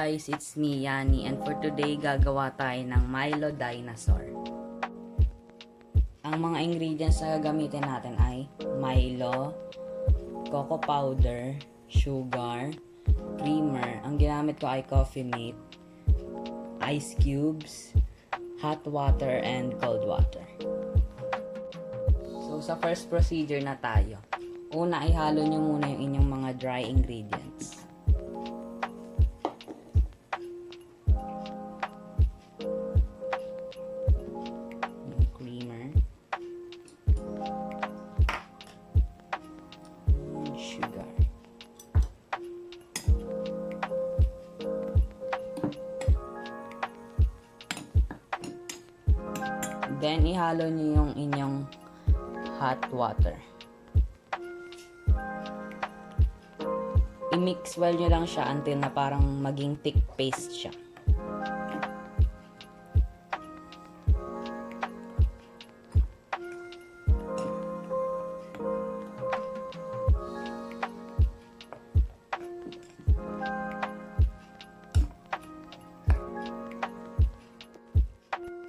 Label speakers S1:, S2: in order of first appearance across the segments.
S1: guys, it's me, Yani, and for today gagawa tayo ng Milo Dinosaur. Ang mga ingredients na gagamitin natin ay Milo, cocoa powder, sugar, creamer. Ang ginamit ko ay coffee mate, ice cubes, hot water, and cold water. So sa first procedure na tayo. Una, ihalo nyo muna yung inyong mga dry ingredients. Then, ihalo nyo yung inyong hot water. I-mix well nyo lang siya until na parang maging thick paste siya.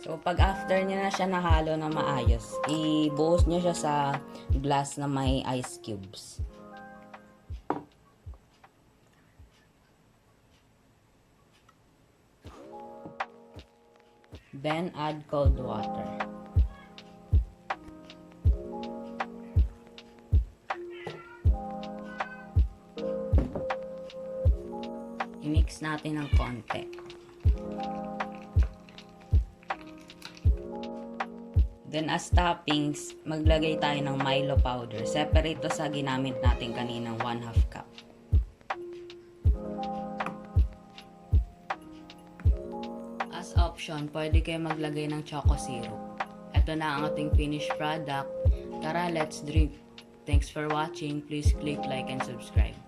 S1: So, pag after nyo na siya nahalo na maayos, ibuhos nyo siya sa glass na may ice cubes. Then, add cold water. I-mix natin ng konti. Then as toppings, maglagay tayo ng Milo powder. Separate to sa ginamit natin kaninang 1/2 cup. As option, pwede kayo maglagay ng choco syrup. Ito na ang ating finished product. Tara, let's drink. Thanks for watching. Please click like and subscribe.